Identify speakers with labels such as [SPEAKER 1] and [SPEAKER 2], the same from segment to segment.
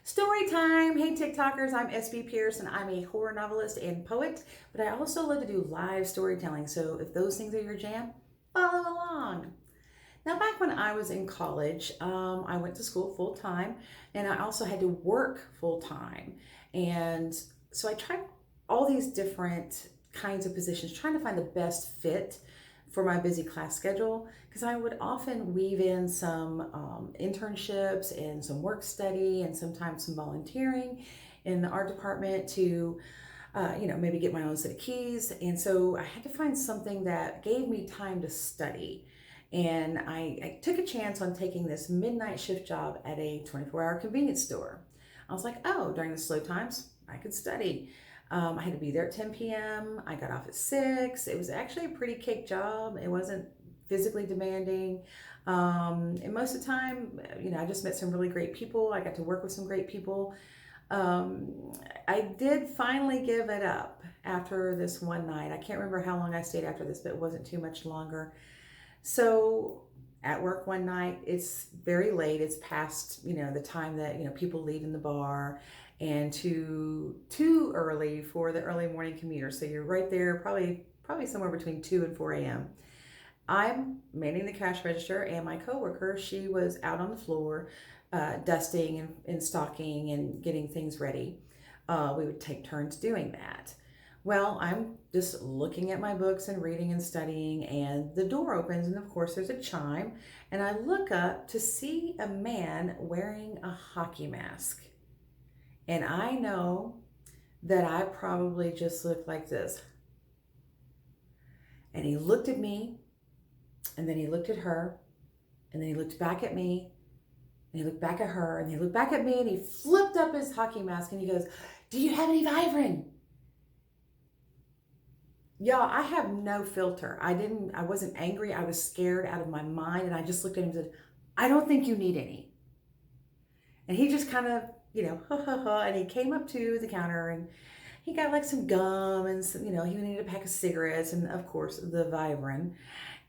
[SPEAKER 1] Story time! Hey TikTokers, I'm SB Pearce and I'm a horror novelist and poet, but I also love to do live storytelling. So if those things are your jam, follow along. Now, back when I was in college, I went to school full time and I also had to work full time. And so I tried all these different kinds of positions, trying to find the best fit for my busy class schedule because I would often weave in some internships and some work study and sometimes some volunteering in the art department to maybe get my own set of keys. And so I had to find something that gave me time to study. And I took a chance on taking this midnight shift job at a 24-hour convenience store. I was like, oh, during the slow times, I could study. I had to be there at 10 p.m. I got off at 6. It was actually a pretty cake job. It wasn't physically demanding. And most of the time, I just met some really great people. I got to work with some great people. I did finally give it up after this one night. I can't remember how long I stayed after this, but it wasn't too much longer. So at work one night, it's very late. It's past, the time that, people leave in the bar and too early for the early morning commuter. So you're right there, probably somewhere between 2 and 4 a.m. I'm manning the cash register, and my coworker, she was out on the floor, dusting and stocking and getting things ready. We would take turns doing that. Well, I'm just looking at my books and reading and studying, and the door opens, and of course, there's a chime. And I look up to see a man wearing a hockey mask. And I know that I probably just looked like this. And he looked at me, and then he looked at her, and then he looked back at me, and he looked back at her, and he looked back at me, and he flipped up his hockey mask, and he goes, "Do you have any Vibrant?" Y'all, I have no filter. I wasn't angry. I was scared out of my mind. And I just looked at him and said, "I don't think you need any." And he just kind of, ha ha ha. And he came up to the counter and he got like some gum and some, he needed a pack of cigarettes and of course the Vibrant.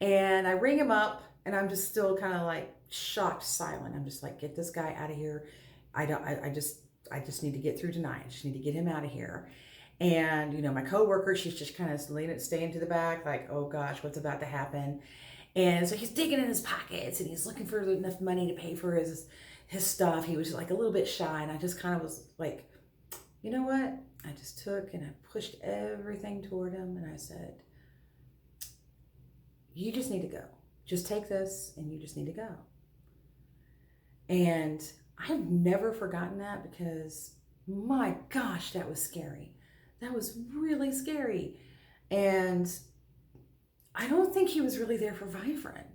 [SPEAKER 1] And I ring him up and I'm just still kind of like shocked, silent. I'm just like, get this guy out of here. I just need to get through tonight. I just need to get him out of here. And, my coworker, she's just kind of staying to the back, like, oh gosh, what's about to happen? And so he's digging in his pockets and he's looking for enough money to pay for his stuff. He was like a little bit shy, and I just kind of was like, you know what? I just took and I pushed everything toward him and I said, you just need to go. Just take this and you just need to go. And I've never forgotten that because my gosh, that was scary. That was really scary. And I don't think he was really there for Vibrant.